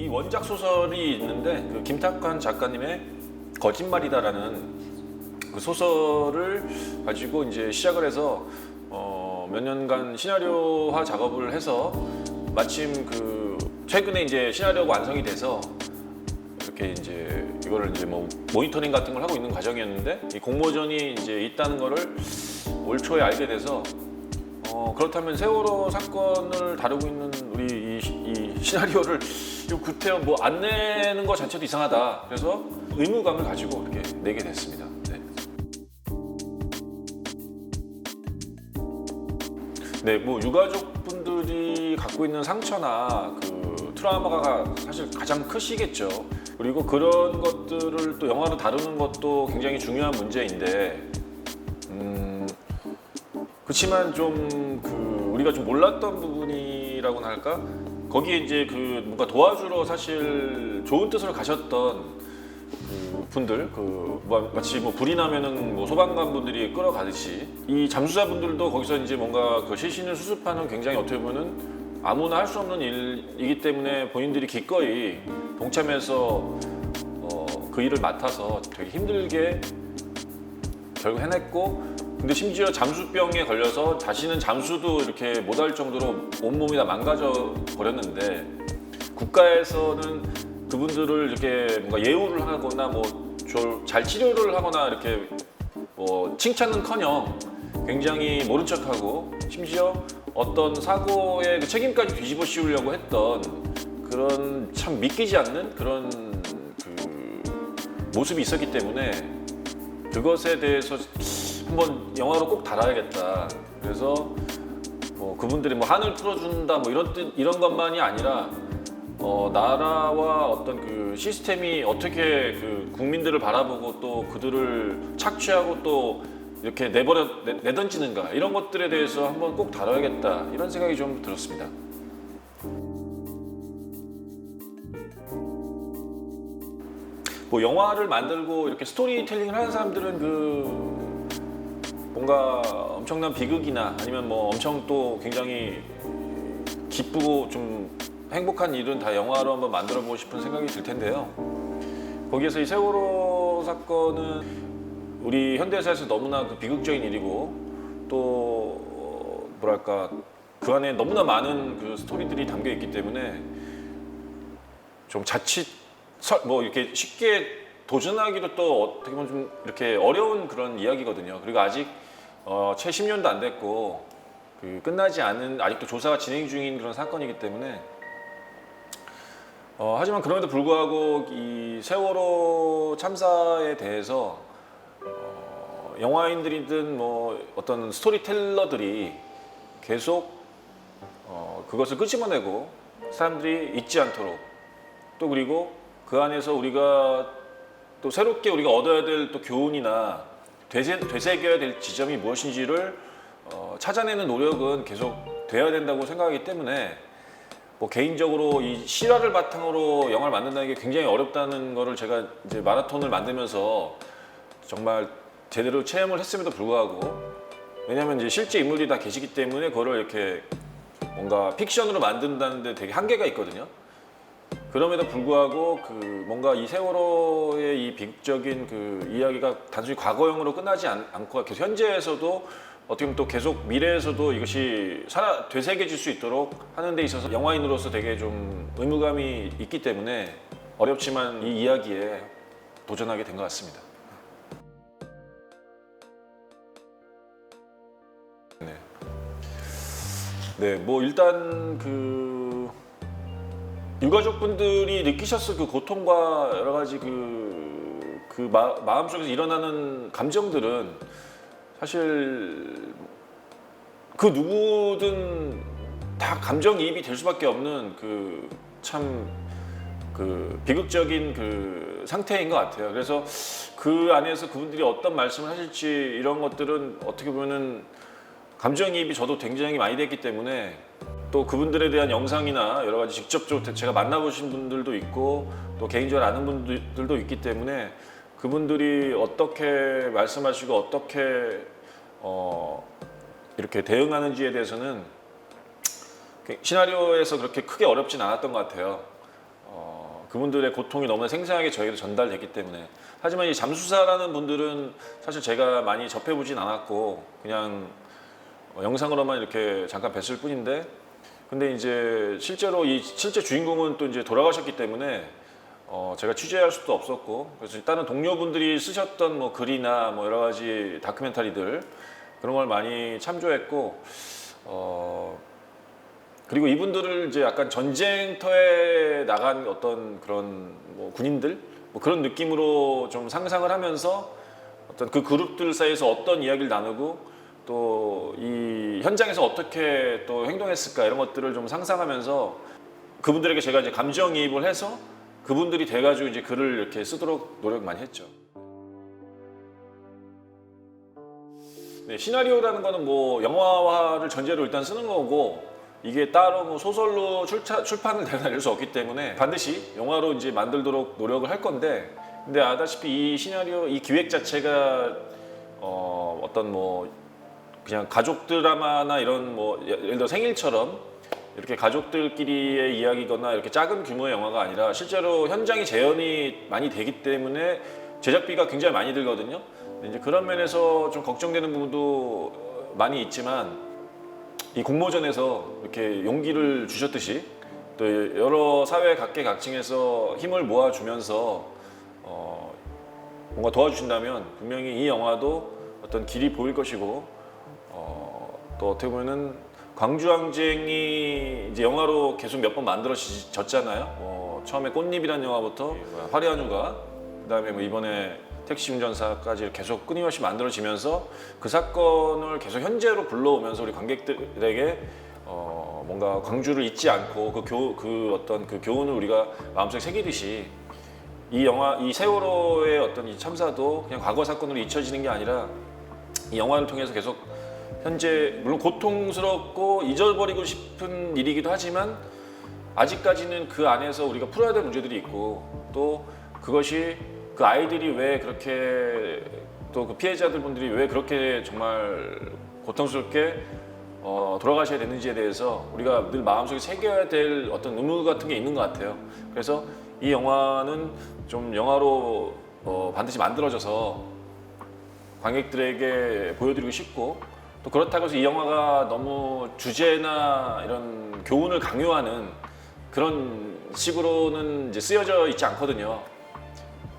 이 원작 소설이 있는데 그 김탁환 작가님의 거짓말이다라는 그 소설을 가지고 이제 시작을 해서 몇 년간 시나리오화 작업을 해서 마침 그 최근에 이제 시나리오가 완성이 돼서 이렇게 이제 이거를 이제 뭐 모니터링 같은 걸 하고 있는 과정이었는데 이 공모전이 이제 있다는 거를 올 초에 알게 돼서 그렇다면 세월호 사건을 다루고 있는 우리 이 시나리오를 구태여 뭐 안 내는 것 자체도 이상하다. 그래서 의무감을 가지고 이렇게 내게 됐습니다. 네, 뭐 유가족분들이 갖고 있는 상처나 그 트라우마가 사실 가장 크시겠죠. 그리고 그런 것들을 또 영화로 다루는 것도 굉장히 중요한 문제인데, 그렇지만 좀 우리가 좀 몰랐던 부분이라고나 할까? 거기에 이제 그 뭔가 도와주러 사실 좋은 뜻으로 가셨던 그 분들, 마치 뭐 불이 나면은 뭐 소방관 분들이 끌어가듯이 이 잠수사분들도 거기서 이제 뭔가 그 시신을 수습하는 굉장히 어떻게 보면은 아무나 할 수 없는 일이기 때문에 본인들이 기꺼이 동참해서 그 일을 맡아서 되게 힘들게 결국 해냈고, 근데 심지어 잠수병에 걸려서 자신은 잠수도 이렇게 못할 정도로 온몸이 다 망가져 버렸는데 국가에서는 그분들을 이렇게 뭔가 예우를 하거나 뭐 잘 치료를 하거나 이렇게 뭐 칭찬은커녕 굉장히 모른 척하고 심지어 어떤 사고의 그 책임까지 뒤집어 씌우려고 했던 그런 참 믿기지 않는 그런 그 모습이 있었기 때문에 그것에 대해서 한번 영화로 꼭 다뤄야겠다. 그래서 뭐 그분들이 뭐 한을 풀어준다 뭐 이런 것만이 아니라 나라와 어떤 그 시스템이 어떻게 그 국민들을 바라보고 또 그들을 착취하고 또 이렇게 내던지는가 이런 것들에 대해서 한번 꼭 다뤄야겠다 이런 생각이 좀 들었습니다. 뭐 영화를 만들고 이렇게 스토리텔링을 하는 사람들은 그 뭔가 엄청난 비극이나 아니면 뭐 엄청 또 굉장히 기쁘고 좀 행복한 일은 다 영화로 한번 만들어 보고 싶은 생각이 들 텐데요. 거기에서 이 세월호 사건은 우리 현대사에서 너무나 그 비극적인 일이고 또 뭐랄까 그 안에 너무나 많은 그 스토리들이 담겨 있기 때문에 좀 자칫 뭐 이렇게 쉽게 도전하기도 또 어떻게 보면 좀 이렇게 어려운 그런 이야기거든요. 그리고 아직 채 10년도 안 됐고 끝나지 않은 아직도 조사가 진행 중인 그런 사건이기 때문에 하지만 그럼에도 불구하고 이 세월호 참사에 대해서 영화인들이든 뭐 어떤 스토리텔러들이 계속 그것을 끄집어내고 사람들이 잊지 않도록 또 그리고 그 안에서 우리가 또 새롭게 우리가 얻어야 될 또 교훈이나 되새겨야 될 지점이 무엇인지를 찾아내는 노력은 계속 돼야 된다고 생각하기 때문에 뭐 개인적으로 이 실화를 바탕으로 영화를 만든다는 게 굉장히 어렵다는 거를 제가 이제 마라톤을 만들면서 정말 제대로 체험을 했음에도 불구하고 왜냐하면 이제 실제 인물들이 다 계시기 때문에 그거를 이렇게 뭔가 픽션으로 만든다는 데 되게 한계가 있거든요. 그럼에도 불구하고 그 뭔가 이 세월호의 이 비극적인 그 이야기가 단순히 과거형으로 끝나지 않고 계속 현재에서도 어떻게 보면 또 계속 미래에서도 이것이 되새겨질 수 있도록 하는 데 있어서 영화인으로서 되게 좀 의무감이 있기 때문에 어렵지만 이 이야기에 도전하게 된 것 같습니다. 네, 뭐 일단 그 유가족분들이 느끼셨을 그 고통과 여러 가지 마음속에서 일어나는 감정들은 사실 그 누구든 다 감정이입이 될 수밖에 없는 그 비극적인 그 상태인 것 같아요. 그래서 그 안에서 그분들이 어떤 말씀을 하실지 이런 것들은 어떻게 보면은 감정이입이 저도 굉장히 많이 됐기 때문에 또 그분들에 대한 영상이나 여러 가지 직접적으로 제가 만나보신 분들도 있고 또 개인적으로 아는 분들도 있기 때문에 그분들이 어떻게 말씀하시고 어떻게 이렇게 대응하는지에 대해서는 시나리오에서 그렇게 크게 어렵진 않았던 것 같아요. 그분들의 고통이 너무나 생생하게 저에게도 전달됐기 때문에. 하지만 이 잠수사라는 분들은 사실 제가 많이 접해보진 않았고 그냥 영상으로만 이렇게 잠깐 뵀을 뿐인데, 근데 이제 실제로 이 실제 주인공은 또 이제 돌아가셨기 때문에 제가 취재할 수도 없었고, 그래서 다른 동료분들이 쓰셨던 뭐 글이나 뭐 여러 가지 다큐멘터리들 그런 걸 많이 참조했고, 그리고 이분들을 이제 약간 전쟁터에 나간 어떤 그런 뭐 군인들 뭐 그런 느낌으로 좀 상상을 하면서 어떤 그 그룹들 사이에서 어떤 이야기를 나누고 또 이 현장에서 어떻게 또 행동했을까 이런 것들을 좀 상상하면서 그분들에게 제가 이제 감정이입을 해서 그분들이 돼가지고 이제 글을 이렇게 쓰도록 노력 많이 했죠. 네, 시나리오라는 거는 뭐 영화화를 전제로 일단 쓰는 거고, 이게 따로 뭐 소설로 출판을 내릴 수 없기 때문에 반드시 영화로 이제 만들도록 노력을 할 건데, 근데 아다시피 이 시나리오, 이 기획 자체가 어떤 뭐 그냥 가족 드라마나 이런 뭐 예를 들어 생일처럼 이렇게 가족들끼리의 이야기거나 이렇게 작은 규모의 영화가 아니라 실제로 현장이 재현이 많이 되기 때문에 제작비가 굉장히 많이 들거든요. 이제 그런 면에서 좀 걱정되는 부분도 많이 있지만, 이 공모전에서 이렇게 용기를 주셨듯이 또 여러 사회 각계각층에서 힘을 모아주면서 뭔가 도와주신다면 분명히 이 영화도 어떤 길이 보일 것이고, 또 어떻게 보면은 광주항쟁이 이제 영화로 계속 몇 번 만들어졌잖아요. 처음에 꽃잎이라는 영화부터 화려한 휴가, 그다음에 뭐 이번에 택시 운전사까지 계속 끊임없이 만들어지면서 그 사건을 계속 현재로 불러오면서 우리 관객들에게 뭔가 광주를 잊지 않고 그 어떤 그 교훈을 우리가 마음속에 새기듯이 이 영화, 이 세월호의 어떤 이 참사도 그냥 과거 사건으로 잊혀지는 게 아니라 이 영화를 통해서 계속 현재, 물론 고통스럽고 잊어버리고 싶은 일이기도 하지만 아직까지는 그 안에서 우리가 풀어야 될 문제들이 있고, 또 그것이 그 아이들이 왜 그렇게, 또 그 피해자들 분들이 왜 그렇게 정말 고통스럽게 돌아가셔야 되는지에 대해서 우리가 늘 마음속에 새겨야 될 어떤 의무 같은 게 있는 것 같아요. 그래서 이 영화는 좀 영화로 반드시 만들어져서 관객들에게 보여드리고 싶고, 또 그렇다고 해서 이 영화가 너무 주제나 이런 교훈을 강요하는 그런 식으로는 이제 쓰여져 있지 않거든요.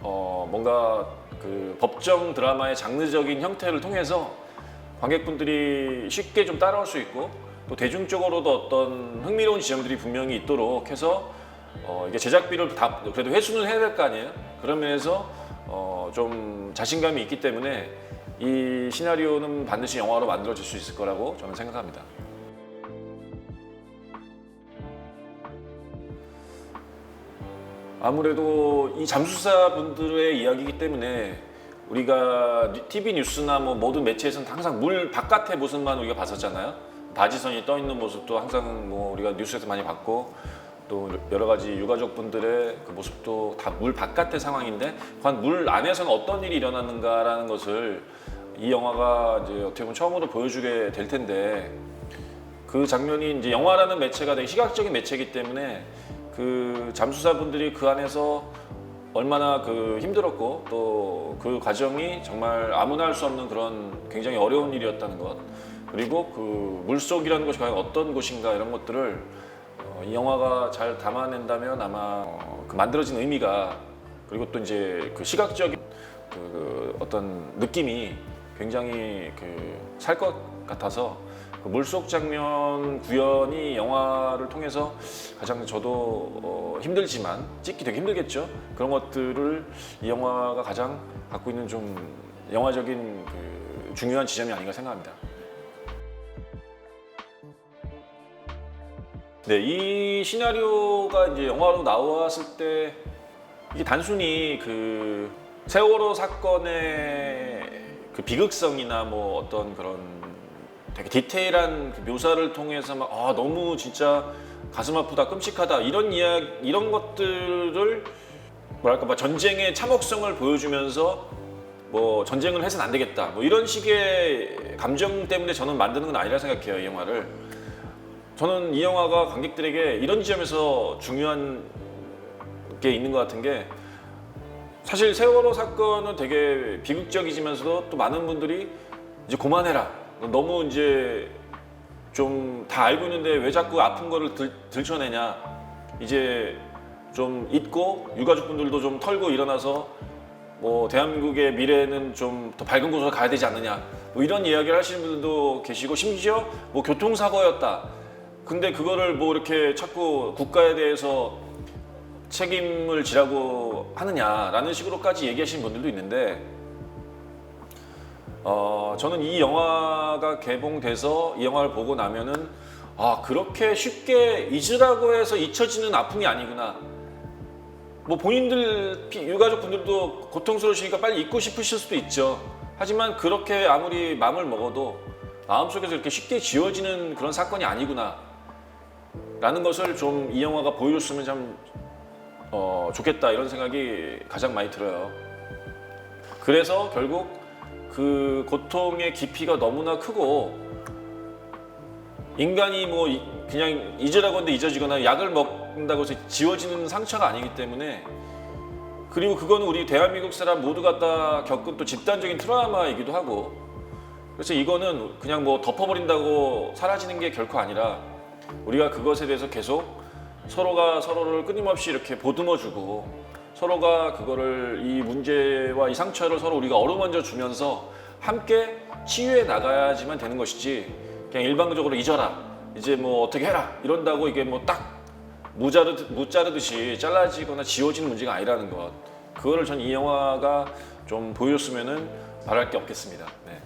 뭔가 그 법정 드라마의 장르적인 형태를 통해서 관객분들이 쉽게 좀 따라올 수 있고, 또 대중적으로도 어떤 흥미로운 지점들이 분명히 있도록 해서 이게 제작비를 다 그래도 회수는 해야 될 거 아니에요. 그런 면에서 좀 자신감이 있기 때문에 이 시나리오는 반드시 영화로 만들어질 수 있을 거라고 저는 생각합니다. 아무래도 이 잠수사 분들의 이야기이기 때문에 우리가 TV 뉴스나 뭐 모든 매체에서는 항상 물 바깥의 모습만 우리가 봤었잖아요. 다지선이 떠 있는 모습도 항상 뭐 우리가 뉴스에서 많이 봤고, 또 여러 가지 유가족분들의 그 모습도 다 물 바깥의 상황인데, 과연 물 안에서는 어떤 일이 일어나는가라는 것을 이 영화가 이제 어떻게 보면 처음으로 보여주게 될 텐데, 그 장면이 이제 영화라는 매체가 되게 시각적인 매체이기 때문에 그 잠수사분들이 그 안에서 얼마나 그 힘들었고 또 그 과정이 정말 아무나 할 수 없는 그런 굉장히 어려운 일이었다는 것, 그리고 그 물속이라는 것이 과연 어떤 곳인가 이런 것들을 이 영화가 잘 담아낸다면 아마 그 만들어진 의미가, 그리고 또 이제 그 시각적인 그 어떤 느낌이 굉장히 그 살 것 같아서, 그 물속 장면 구현이 영화를 통해서 가장 저도 힘들지만 찍기 되게 힘들겠죠. 그런 것들을 이 영화가 가장 갖고 있는 좀 영화적인 그 중요한 지점이 아닌가 생각합니다. 네, 이 시나리오가 이제 영화로 나왔을 때 이게 단순히 그 세월호 사건의 그 비극성이나 뭐 어떤 그런 되게 디테일한 그 묘사를 통해서 막 너무 진짜 가슴 아프다, 끔찍하다 이런 이야기, 이런 것들을 뭐랄까 막 전쟁의 참혹성을 보여주면서 뭐 전쟁을 해서는 안 되겠다 뭐 이런 식의 감정 때문에 저는 만드는 건 아니라 생각해요. 이 영화를 저는 이 영화가 관객들에게 이런 지점에서 중요한 게 있는 것 같은 게 사실 세월호 사건은 되게 비극적이지만서도 또 많은 분들이 이제 그만해라. 너무 이제 좀 다 알고 있는데 왜 자꾸 아픈 거를 들춰내냐. 이제 좀 잊고 유가족분들도 좀 털고 일어나서 뭐 대한민국의 미래는 좀 더 밝은 곳으로 가야 되지 않느냐. 뭐 이런 이야기를 하시는 분들도 계시고 심지어 뭐 교통사고였다. 근데 그거를 뭐 이렇게 자꾸 국가에 대해서 책임을 지라고 하느냐라는 식으로까지 얘기하시는 분들도 있는데 저는 이 영화가 개봉돼서 이 영화를 보고 나면은 그렇게 쉽게 잊으라고 해서 잊혀지는 아픔이 아니구나. 뭐 본인들 유가족분들도 고통스러우시니까 빨리 잊고 싶으실 수도 있죠. 하지만 그렇게 아무리 마음을 먹어도 마음속에서 이렇게 쉽게 지워지는 그런 사건이 아니구나 라는 것을 좀 이 영화가 보여줬으면 참 좋겠다 이런 생각이 가장 많이 들어요. 그래서 결국 그 고통의 깊이가 너무나 크고 인간이 뭐 그냥 잊으라고 하는데 잊어지거나 약을 먹는다고 해서 지워지는 상처가 아니기 때문에 그리고 그거는 우리 대한민국 사람 모두가 다 겪은 또 집단적인 트라우마이기도 하고 그래서 이거는 그냥 뭐 덮어버린다고 사라지는 게 결코 아니라 우리가 그것에 대해서 계속 서로가 서로를 끊임없이 이렇게 보듬어주고 서로가 그거를 이 문제와 이 상처를 서로 우리가 어루만져 주면서 함께 치유해 나가야지만 되는 것이지 그냥 일방적으로 잊어라 이제 뭐 어떻게 해라 이런다고 이게 뭐 딱 무자르듯이 잘라지거나 지워지는 문제가 아니라는 것 그거를 전 이 영화가 좀 보여줬으면은 바랄 게 없겠습니다. 네.